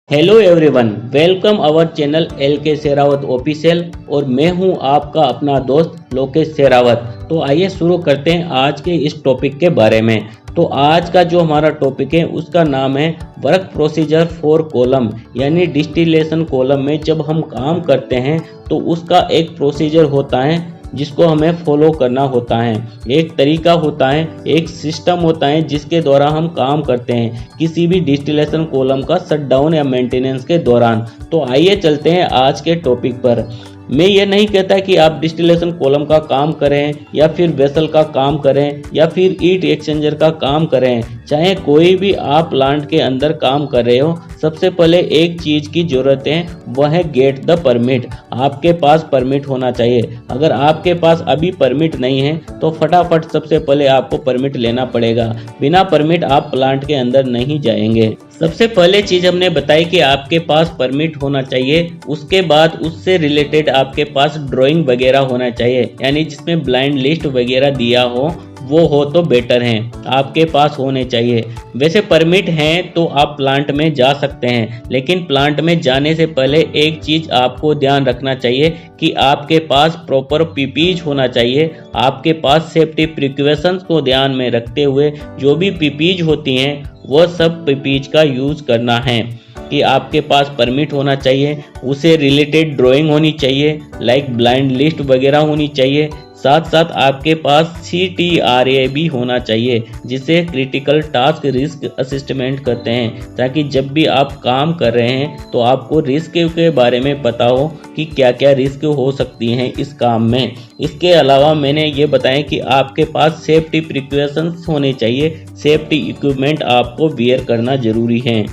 Hello everyone, welcome our channel L K Sherawat official. और मैं हूं आपका अपना दोस्त लोकेश शेरावत। तो आइए शुरू करते हैं आज के इस टॉपिक के बारे में। तो आज का जो हमारा टॉपिक है उसका नाम है वर्क प्रोसीजर फॉर कॉलम, यानी डिस्टिलेशन कॉलम में जब हम काम करते हैं तो उसका एक प्रोसीजर होता है जिसको हमें फॉलो करना होता है। एक तरीका होता है, एक सिस्टम होता है जिसके द्वारा हम काम करते हैं किसी भी डिस्टिलेशन कॉलम का शटडाउन या मेंटेनेंस के दौरान। तो आइए चलते हैं आज के टॉपिक पर। मैं ये नहीं कहता कि आप डिस्टिलेशन कॉलम का काम करें या फिर वेसल का काम करें या फिर हीट एक्सचेंजर का काम करें, चाहे कोई भी आप प्लांट के अंदर काम कर रहे हो। सबसे पहले एक चीज़ की ज़रूरत है, वह है गेट द परमिट। आपके पास परमिट होना चाहिए। अगर आपके पास अभी परमिट नहीं है तो फटाफट सबसे पहले आपको परमिट लेना पड़ेगा। बिना परमिट आप प्लांट के अंदर नहीं जाएंगे। सबसे पहले चीज़ हमने बताई कि आपके पास परमिट होना चाहिए। उसके बाद उससे रिलेटेड आपके पास ड्राइंग वगैरह होना चाहिए, यानी जिसमें ब्लाइंड लिस्ट वगैरह दिया हो वो हो तो बेटर है, आपके पास होने चाहिए। वैसे परमिट हैं तो आप प्लांट में जा सकते हैं, लेकिन प्लांट में जाने से पहले एक चीज़ आपको ध्यान रखना चाहिए कि आपके पास प्रॉपर पीपीज होना चाहिए। आपके पास सेफ्टी प्रिकॉशंस को ध्यान में रखते हुए जो भी पीपीज होती हैं वह सब पीपीज का यूज़ करना है। कि आपके पास परमिट होना चाहिए, उसे रिलेटेड ड्राइंग होनी चाहिए, लाइक ब्लाइंड लिस्ट वगैरह होनी चाहिए। साथ साथ आपके पास CTRA भी होना चाहिए, जिसे क्रिटिकल टास्क रिस्क असेसमेंट कहते हैं, ताकि जब भी आप काम कर रहे हैं तो आपको रिस्क के बारे में पता हो कि क्या क्या रिस्क हो सकती हैं इस काम में। इसके अलावा मैंने ये बताया कि आपके पास सेफ्टी प्रिकॉशंस होने चाहिए, सेफ्टी इक्विपमेंट आपको वियर करना जरूरी है।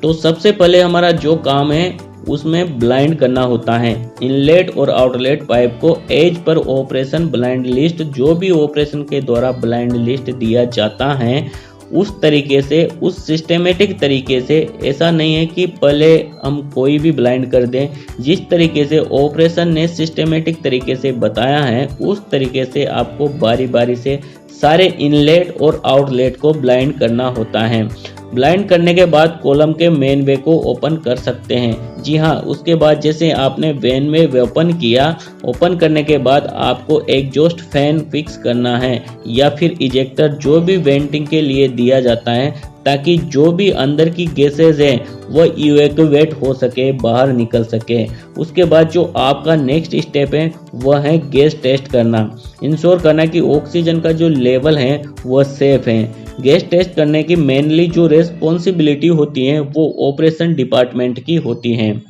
तो सबसे पहले हमारा जो काम है उसमें ब्लाइंड करना होता है। इनलेट और आउटलेट पाइप को एज पर ऑपरेशन ब्लाइंड लिस्ट, जो भी ऑपरेशन के द्वारा ब्लाइंड लिस्ट दिया जाता है उस तरीके से, उस सिस्टेमेटिक तरीके से। ऐसा नहीं है कि पहले हम कोई भी ब्लाइंड कर दें। जिस तरीके से ऑपरेशन ने सिस्टेमेटिक तरीके से बताया है उस तरीके से आपको बारी बारी से सारे इनलेट और आउटलेट को ब्लाइंड करना होता है। ब्लाइंड करने के बाद कॉलम के मेन वे को ओपन कर सकते हैं। जी हाँ, उसके बाद जैसे आपने मेन वे ओपन किया, ओपन करने के बाद आपको एग्जॉस्ट फैन फिक्स करना है या फिर इजेक्टर, जो भी वेंटिंग के लिए दिया जाता है, ताकि जो भी अंदर की गैसेज हैं वो इवैक्यूएट हो सके, बाहर निकल सके। उसके बाद जो आपका नेक्स्ट स्टेप है वह है गैस टेस्ट करना, इंश्योर करना कि ऑक्सीजन का जो लेवल है वह सेफ है। गैस टेस्ट करने की मेनली जो रेस्पॉन्सिबिलिटी होती है वो ऑपरेशन डिपार्टमेंट की होती है।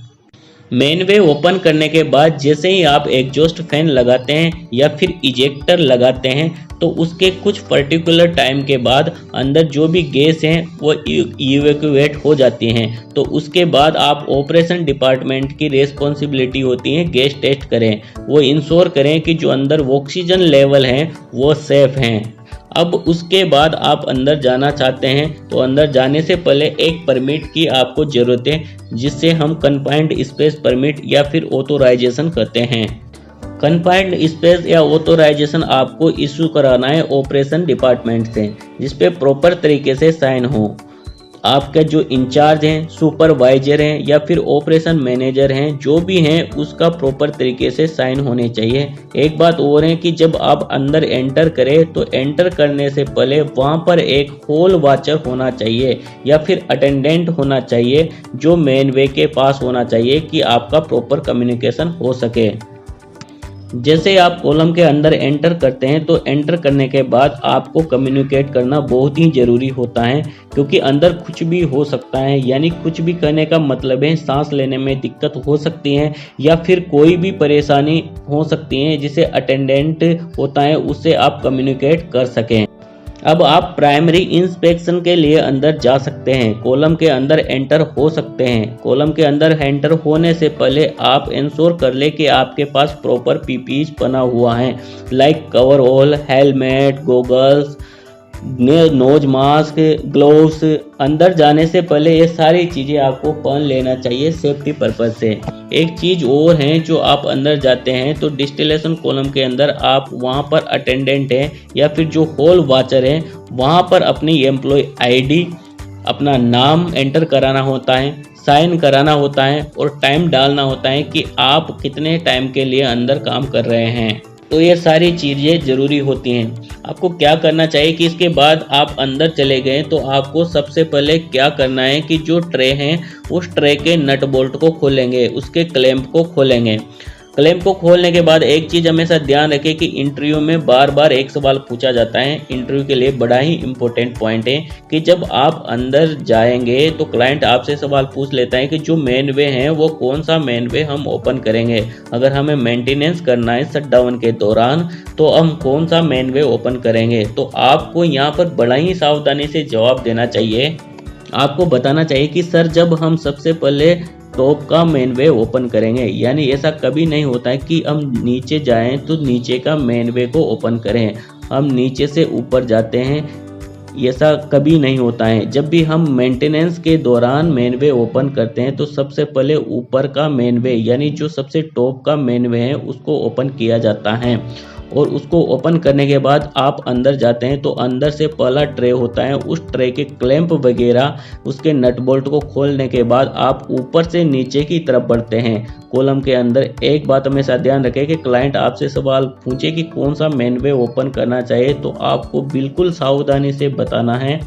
मेन वे ओपन करने के बाद जैसे ही आप एग्जॉस्ट फैन लगाते हैं या फिर इजेक्टर लगाते हैं तो उसके कुछ पर्टिकुलर टाइम के बाद अंदर जो भी गैस हैं वो इवैक्यूएट हो जाती हैं। तो उसके बाद आप ऑपरेशन डिपार्टमेंट की रेस्पॉन्सिबिलिटी होती है गैस टेस्ट करें, वो इंश्योर करें कि जो अंदर ऑक्सीजन लेवल हैं वो सेफ हैं। अब उसके बाद आप अंदर जाना चाहते हैं तो अंदर जाने से पहले एक परमिट की आपको ज़रूरत है, जिससे हम कन्फाइंड स्पेस परमिट या फिर ऑथोराइजेशन कहते हैं। कन्फाइंड स्पेस या ऑथोराइजेशन आपको इशू कराना है ऑपरेशन डिपार्टमेंट से, जिस पे प्रॉपर तरीके से साइन हो। आपके जो इंचार्ज हैं, सुपरवाइजर हैं या फिर ऑपरेशन मैनेजर हैं, जो भी हैं उसका प्रॉपर तरीके से साइन होने चाहिए। एक बात और है कि जब आप अंदर एंटर करें तो एंटर करने से पहले वहां पर एक हॉल वॉचर होना चाहिए या फिर अटेंडेंट होना चाहिए, जो मेन वे के पास होना चाहिए कि आपका प्रॉपर कम्युनिकेशन हो सके। जैसे आप कॉलम के अंदर एंटर करते हैं तो एंटर करने के बाद आपको कम्युनिकेट करना बहुत ही ज़रूरी होता है, क्योंकि अंदर कुछ भी हो सकता है। यानी कुछ भी करने का मतलब है सांस लेने में दिक्कत हो सकती है या फिर कोई भी परेशानी हो सकती है, जिसे अटेंडेंट होता है उससे आप कम्युनिकेट कर सकें। अब आप प्राइमरी इंस्पेक्शन के लिए अंदर जा सकते हैं, कॉलम के अंदर एंटर हो सकते हैं। कॉलम के अंदर एंटर होने से पहले आप इंश्योर कर ले कि आपके पास प्रॉपर पीपीज बना हुआ है, like coverall, helmet, goggles, nose mask, gloves. अंदर जाने से पहले ये सारी चीज़ें आपको पहन लेना चाहिए सेफ्टी पर्पज से। एक चीज़ और है, जो आप अंदर जाते हैं तो डिस्टिलेशन कॉलम के अंदर आप वहाँ पर अटेंडेंट हैं या फिर जो हॉल वॉचर हैं वहाँ पर अपनी एम्प्लॉय ID, अपना नाम एंटर कराना होता है। साइन कराना होता है और टाइम डालना होता है कि आप कितने टाइम के लिए अंदर काम कर रहे हैं। तो ये सारी चीज़ें ज़रूरी होती हैं। आपको क्या करना चाहिए कि इसके बाद आप अंदर चले गए तो आपको सबसे पहले क्या करना है कि जो ट्रे हैं उस ट्रे के नट बोल्ट को खोलेंगे, उसके क्लैंप को खोलेंगे। क्लैंप को खोलने के बाद एक चीज़ हमेशा ध्यान रखें कि इंटरव्यू में बार बार एक सवाल पूछा जाता है। इंटरव्यू के लिए बड़ा ही इम्पोर्टेंट पॉइंट है कि जब आप अंदर जाएंगे तो क्लाइंट आपसे सवाल पूछ लेता है कि जो मेन वे हैं वो कौन सा मेन वे हम ओपन करेंगे। अगर हमें मेंटेनेंस करना है शटडाउन के दौरान तो हम कौन सा मेन वे ओपन करेंगे। तो आपको यहाँ पर बड़ा ही सावधानी से जवाब देना चाहिए। आपको बताना चाहिए कि सर जब हम सबसे पहले टॉप का मेन वे ओपन करेंगे, यानी ऐसा कभी नहीं होता है कि हम नीचे जाएं तो नीचे का मेन वे को ओपन करें, हम नीचे से ऊपर जाते हैं, ऐसा कभी नहीं होता है। जब भी हम मेंटेनेंस के दौरान मेन वे ओपन करते हैं तो सबसे पहले ऊपर का मेन वे यानी जो सबसे टॉप का मेन वे है उसको ओपन किया जाता है। और उसको ओपन करने के बाद आप अंदर जाते हैं तो अंदर से पहला ट्रे होता है, उस ट्रे के क्लैंप वगैरह उसके नट बोल्ट को खोलने के बाद आप ऊपर से नीचे की तरफ बढ़ते हैं कॉलम के अंदर। एक बात हमेशा ध्यान रखें कि क्लाइंट आपसे सवाल पूछे कि कौन सा मेन वे ओपन करना चाहिए तो आपको बिल्कुल सावधानी से बताना है।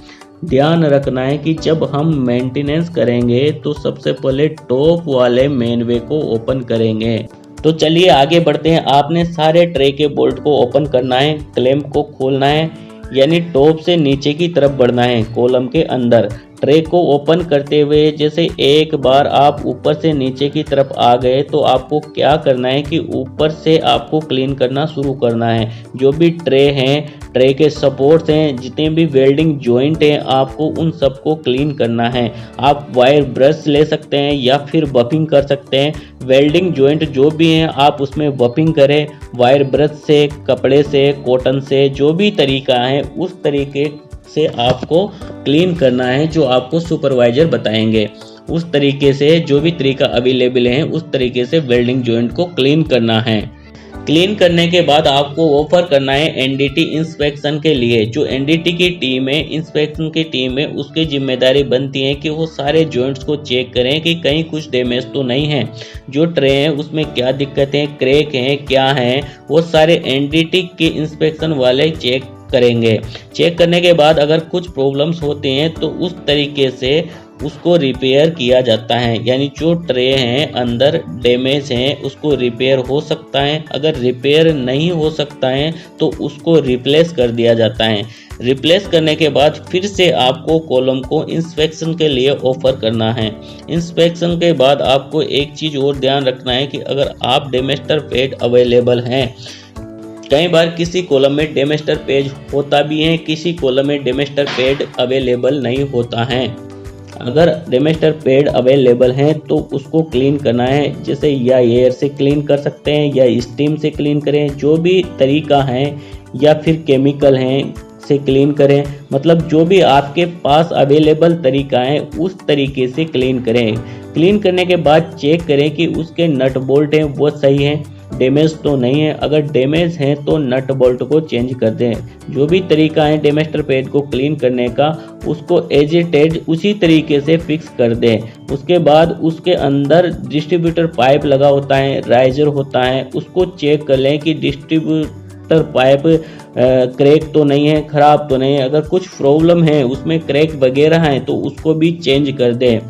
ध्यान रखना है कि जब हम मेंटेनेंस करेंगे तो सबसे पहले टॉप वाले मेन वे को ओपन करेंगे। तो चलिए आगे बढ़ते हैं। आपने सारे ट्रे के बोल्ट को ओपन करना है, क्लैंप को खोलना है, यानी टॉप से नीचे की तरफ बढ़ना है कॉलम के अंदर। ट्रे को ओपन करते हुए जैसे एक बार आप ऊपर से नीचे की तरफ आ गए तो आपको क्या करना है कि ऊपर से आपको क्लीन करना शुरू करना है। जो भी ट्रे हैं, ट्रे के सपोर्ट्स हैं, जितने भी वेल्डिंग जॉइंट हैं, आपको उन सबको क्लीन करना है। आप वायर ब्रश ले सकते हैं या फिर बफिंग कर सकते हैं। वेल्डिंग जॉइंट जो भी हैं आप उसमें बफिंग करें, वायर ब्रश से, कपड़े से, कॉटन से, जो भी तरीका है उस तरीके से आपको क्लीन करना है जो आपको सुपरवाइजर बताएंगे। उस तरीके से जो भी तरीका अवेलेबल है उस तरीके से वेल्डिंग जॉइंट को क्लीन करना है। क्लीन करने के बाद आपको ऑफर करना है एनडीटी इंस्पेक्शन के लिए। जो एनडीटी की टीम है, इंस्पेक्शन की टीम है, उसकी जिम्मेदारी बनती है कि वो सारे जॉइंट्स को चेक करें कि कहीं कुछ डैमेज तो नहीं है। जो ट्रे हैं उसमें क्या दिक्कतें हैं, क्रैक हैं, क्या हैं, वो सारे एनडीटी के इंस्पेक्शन वाले चेक करेंगे। चेक करने के बाद अगर कुछ प्रॉब्लम्स होते हैं तो उस तरीके से उसको रिपेयर किया जाता है। यानी जो ट्रे हैं अंदर डैमेज हैं उसको रिपेयर हो सकता है। अगर रिपेयर नहीं हो सकता है तो उसको रिप्लेस कर दिया जाता है। रिप्लेस करने के बाद फिर से आपको कॉलम को इंस्पेक्शन के लिए ऑफर करना है। इंस्पेक्शन के बाद आपको एक चीज़ और ध्यान रखना है कि अगर आप डेमेस्टर पैड अवेलेबल हैं, कई बार किसी कॉलम में डेमेस्टर पेज होता भी है, किसी कॉलम में डेमेस्टर पैड अवेलेबल नहीं होता है। अगर डेमेस्टर पैड अवेलेबल हैं तो उसको क्लीन करना है, जैसे या एयर से क्लीन कर सकते हैं या स्टीम से क्लीन करें, जो भी तरीका है, या फिर केमिकल हैं से क्लीन करें। मतलब जो भी आपके पास अवेलेबल तरीका है उस तरीके से क्लीन करें। क्लीन करने के बाद चेक करें कि उसके नट बोल्ट हैं वो सही हैं, डैमेज तो नहीं है। अगर डैमेज है तो नट बोल्ट को चेंज कर दें। जो भी तरीका है डेमेस्टर पैड को क्लीन करने का उसको एज इट इज उसी तरीके से फिक्स कर दें। उसके बाद उसके अंदर डिस्ट्रीब्यूटर पाइप लगा होता है, राइजर होता है, उसको चेक कर लें कि डिस्ट्रीब्यूटर पाइप क्रैक तो नहीं है, ख़राब तो नहीं है। अगर कुछ प्रॉब्लम है उसमें क्रैक वगैरह है तो उसको भी चेंज कर दें।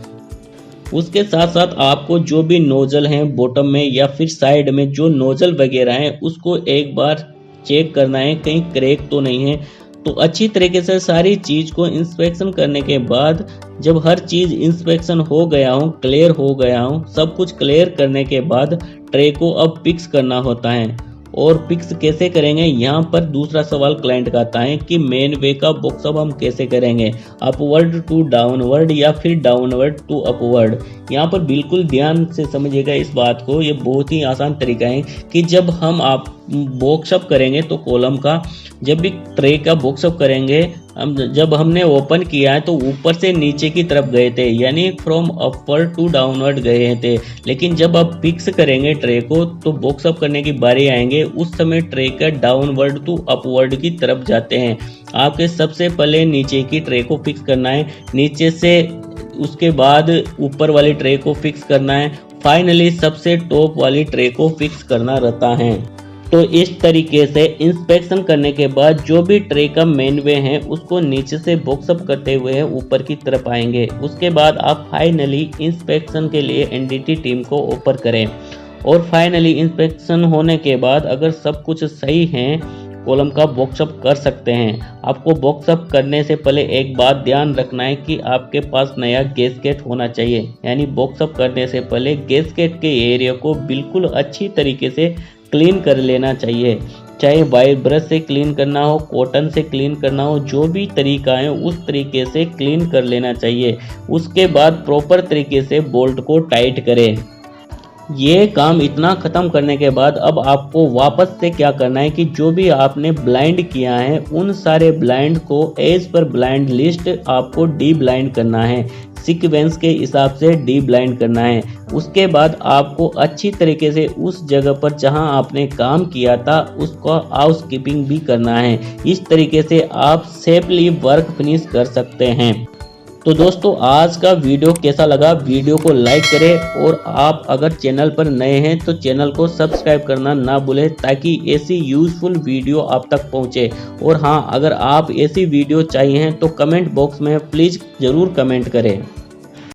उसके साथ साथ आपको जो भी नोजल हैं बॉटम में या फिर साइड में जो नोजल वगैरह हैं उसको एक बार चेक करना है कहीं क्रैक तो नहीं है। तो अच्छी तरीके से सारी चीज़ को इंस्पेक्शन करने के बाद जब हर चीज़ इंस्पेक्शन हो गया हो, क्लियर हो गया हो, सब कुछ क्लियर करने के बाद ट्रे को अब फिक्स करना होता है। और फिक्स कैसे करेंगे, यहाँ पर दूसरा सवाल क्लाइंट का आता है कि मेन वे का बॉक्स अब हम कैसे करेंगे, अपवर्ड टू डाउनवर्ड या फिर डाउनवर्ड टू अपवर्ड। यहाँ पर बिल्कुल ध्यान से समझिएगा इस बात को, ये बहुत ही आसान तरीका है कि जब हम आप बॉक्सअप करेंगे तो कॉलम का, जब भी ट्रे का बॉक्सअप करेंगे, हम जब हमने ओपन किया है तो ऊपर से नीचे की तरफ गए थे, यानी फ्रॉम अपवर्ड टू डाउनवर्ड गए थे। लेकिन जब आप फिक्स करेंगे ट्रे को तो बॉक्सअप करने की बारी आएंगे, उस समय ट्रे का डाउनवर्ड टू अपवर्ड की तरफ जाते हैं। आपके सबसे पहले नीचे की ट्रे को फिक्स करना है, नीचे से उसके बाद ऊपर वाली ट्रे को फिक्स करना है, फाइनली सबसे टॉप वाली ट्रे को फिक्स करना रहता है। तो इस तरीके से इंस्पेक्शन करने के बाद जो भी ट्रे का मेन वे है उसको नीचे से बॉक्सअप करते हुए ऊपर की तरफ आएंगे। उसके बाद आप फाइनली इंस्पेक्शन के लिए एनडीटी टीम को ऑफर करें और फाइनली इंस्पेक्शन होने के बाद अगर सब कुछ सही है कॉलम का बॉक्सअप कर सकते हैं। आपको बॉक्सअप करने से पहले एक बात ध्यान रखना है कि आपके पास नया गैसकेट होना चाहिए, यानी बॉक्सअप करने से पहले गैसकेट के एरिया को बिल्कुल अच्छी तरीके से क्लीन कर लेना चाहिए, चाहे वायर ब्रश से क्लीन करना हो, कॉटन से क्लीन करना हो, जो भी तरीका है उस तरीके से क्लीन कर लेना चाहिए। उसके बाद प्रॉपर तरीके से बोल्ट को टाइट करें। ये काम इतना ख़त्म करने के बाद अब आपको वापस से क्या करना है कि जो भी आपने ब्लाइंड किया है उन सारे ब्लाइंड को एज पर ब्लाइंड लिस्ट आपको डी ब्लाइंड करना है, सीक्वेंस के हिसाब से डी ब्लाइंड करना है। उसके बाद आपको अच्छी तरीके से उस जगह पर जहां आपने काम किया था उसका हाउसकीपिंग भी करना है। इस तरीके से आप सेफली वर्क फिनिश कर सकते हैं। तो दोस्तों आज का वीडियो कैसा लगा, वीडियो को लाइक करें और आप अगर चैनल पर नए हैं तो चैनल को सब्सक्राइब करना ना भूलें ताकि ऐसी यूजफुल वीडियो आप तक पहुंचे। और हाँ, अगर आप ऐसी वीडियो चाहिए हैं तो कमेंट बॉक्स में प्लीज़ ज़रूर कमेंट करें।